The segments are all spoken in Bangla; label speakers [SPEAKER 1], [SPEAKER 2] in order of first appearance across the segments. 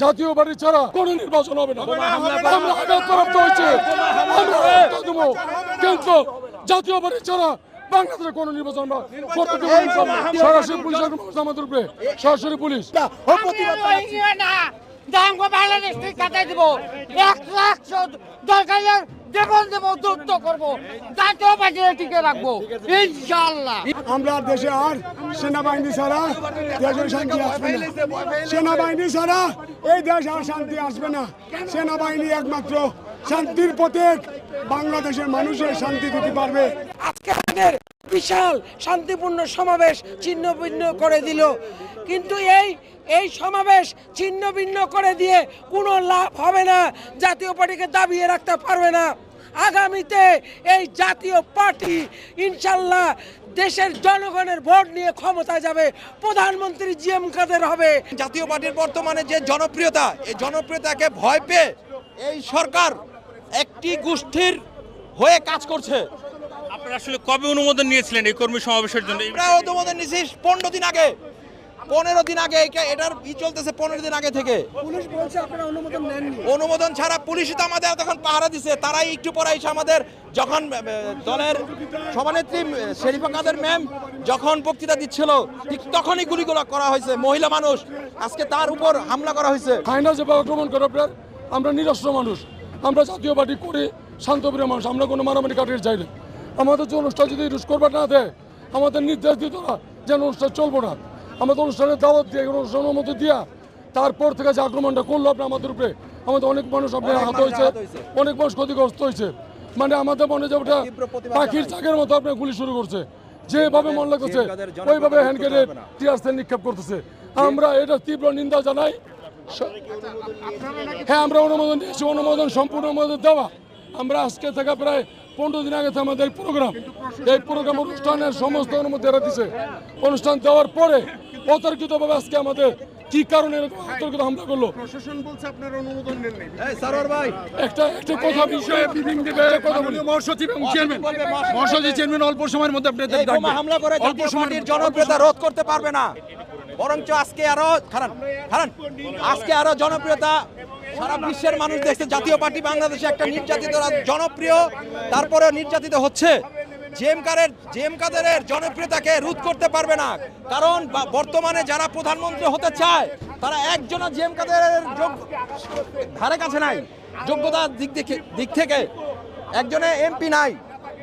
[SPEAKER 1] জাতীয় পার্টি ছাড়া কোনো নির্বাচন হবে না। আমরা আঘাতপ্রাপ্ত হয়েছে, আমরা রক্ত দেবো, কিন্তু জাতীয় পার্টি ছাড়া বাংলাদেশে কোনো নির্বাচন আমরা করতে দেবো না। সরাসরি পুলিশ আমাদের উপরে, সরাসরি পুলিশ
[SPEAKER 2] বাংলাদেশ থেকে কাটাই দিব, 100 দরকার দেবো, যুদ্ধ করবো, জাতীয় পার্টি টিকে রাখবো ইনশাআল্লাহ।
[SPEAKER 3] আমরা দেশে আর সেনাবাহিনী ছাড়া দেশের শান্তি আসবে না। সেনাবাহিনী ছাড়া এই দেশ আর শান্তি আসবে না। সেনাবাহিনী একমাত্র শান্তির প্রতীক, বাংলাদেশের মানুষের শান্তি দিতে পারবে।
[SPEAKER 4] আজকে আমাদের বিশাল শান্তিপূর্ণ সমাবেশ ছিন্ন ভিন্ন করে দিল, কিন্তু এই সমাবেশ ছিন্ন ভিন্ন করে দিয়ে কোনো লাভ হবে না, জাতীয় পার্টিকে দাবিয়ে রাখতে পারবে না। আগামীতে এই জাতীয় পার্টি ইনশাল্লাহ দেশের জনগণের ভোট নিয়ে ক্ষমতায় যাবে, প্রধানমন্ত্রী জিএম কাদের হবে।
[SPEAKER 5] জাতীয় পার্টির বর্তমানে যে জনপ্রিয়তা, এই জনপ্রিয়তাকে ভয় পেয়ে এই সরকার একটি গোষ্ঠীর হয়ে কাজ করছে।
[SPEAKER 6] আপনারা আসলে কবে অনুমোদন নিয়েছিলেন এই কর্মী সমাবেশের জন্য?
[SPEAKER 5] প্রায় অনুমোদন নিয়েছি 15 দিন আগে, 15 দিন আগে। এটার চলতেছে 15 দিন আগে থেকে।
[SPEAKER 3] পুলিশ বলছে আপনারা অনুমোদন নেননি।
[SPEAKER 5] অনুমোদন ছাড়া পুলিশই তো আমাদের তখন পাহারা দিছে। তারাই একটু পরে এসে আমাদের, যখন দলের সভানেত্রী শেরিফা কাদের ম্যাম যখন বক্তৃতা দিচ্ছিল, ঠিক তখনই গুলিগুলো করা হয়েছে। মহিলা মানুষ, আজকে তার উপর হামলা করা হয়েছে।
[SPEAKER 1] ফাইনাল যেভাবে আক্রমণ করে আপনার, আমরা নিরস্ত্র মানুষ, আমরা জাতীয় পার্টি করে শান্তপ্রিয় মানুষ, আমরা কোনো মারামারি কাটিয়ে চাই না। আমাদের যে অনুষ্ঠান যদি রুশ করবার না দেয়, আমাদের নির্দেশ দিত না যেন অনুষ্ঠান চলবো না। আমাদের অনুষ্ঠানের দাওয়াত দিয়ে, অনুষ্ঠানের মধ্যে দিয়া তারপর থেকে যে আক্রমণটা করলো আপনার আমাদের উপরে, আমাদের অনেক মানুষ আপনার আহত হয়েছে, অনেক মানুষ ক্ষতিগ্রস্ত হয়েছে। মানে আমাদের মনে যে ওটা পাখির চাকের মতো আপনার গুলি শুরু করছে, যেভাবে মন লাগতেছে ওইভাবে হ্যান্ড গ্রেনেড, টিয়ার সেল নিক্ষেপ করতেছে। আমরা এটা তীব্র নিন্দা জানাই। হ্যাঁ, আমরা অনুমোদন দিয়েছি, অনুমোদন সম্পূর্ণ অনুমোদন দেওয়া। আমরা আজকে থেকে প্রায় 15 দিন আগে আমাদের এই প্রোগ্রাম অনুষ্ঠানের সমস্ত অনুমতি এরা দিছে। অনুষ্ঠান দেওয়ার পরে অতর্কিতভাবে আজকে আমাদের কি কারণে এরকম অতর্কিত হামলা করলো?
[SPEAKER 3] প্রশাসন বলছে আপনারা অনুমোদন নেননি।
[SPEAKER 1] একটা কথা বিষয়ে কথা বলি, মহাসচিব এবং চেয়ারম্যান অল্প সময়ের মধ্যে আপনাদের ডাকবে।
[SPEAKER 5] হামলা করে জাতীয় পার্টির জনপ্রিয়তা রোধ করতে পারবে না, বরঞ্চ আজকে আরো জনপ্রিয়তা সারা বিশ্বের মানুষ দেখছে। জাতীয় পার্টি বাংলাদেশে একটা নির্যাতিত, জনপ্রিয়, তারপরে নির্যাতিত হচ্ছে। জিএম কাদেরের জনপ্রিয়তাকে রোধ করতে পারবে না, কারণ বর্তমানে যারা প্রধানমন্ত্রী হতে চায় তারা একজনও জিএম কাদেরের ধারে কাছে নাই। যোগ্যতার দিক থেকে একজনে এমপি নাই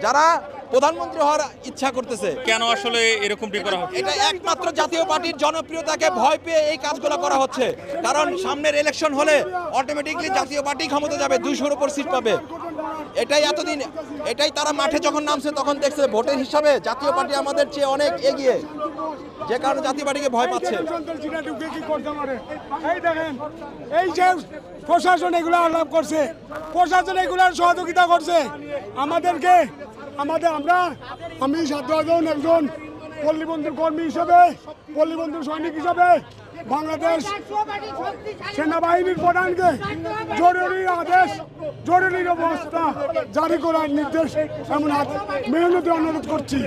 [SPEAKER 5] যারা প্রধানমন্ত্রী হওয়ার ইচ্ছা করতেছে।
[SPEAKER 6] কেন আসলে এরকমটি করা হচ্ছে?
[SPEAKER 5] এটা একমাত্র জাতীয় পার্টির জনপ্রিয়তাকে ভয় পেয়ে এই কাজগুলো করা হচ্ছে। কারণ সামনের ইলেকশন হলে অটোমেটিকলি জাতীয় পার্টি ক্ষমতা যাবে, 200-র উপর সিট পাবে। এটাই তারা মাঠে যখন নামছে তখন দেখছে ভোটের হিসাবে জাতীয় পার্টি আমাদের চেয়ে অনেক এগিয়ে, যে কারণে জাতীয় পার্টিকে ভয় পাচ্ছে।
[SPEAKER 3] এই যে প্রশাসন এগুলো আলাপ করছে, প্রশাসন এগুলোর সহযোগিতা করছে আমাদেরকে। আমি সাধারণ একজন পল্লীবন্ধুর কর্মী হিসেবে, পল্লীবন্ধুর সৈনিক হিসেবে বাংলাদেশ সেনাবাহিনীর প্রধানকে জরুরি অবস্থা জারি করার নির্দেশ এমন মেহনতি অনুরোধ করছি।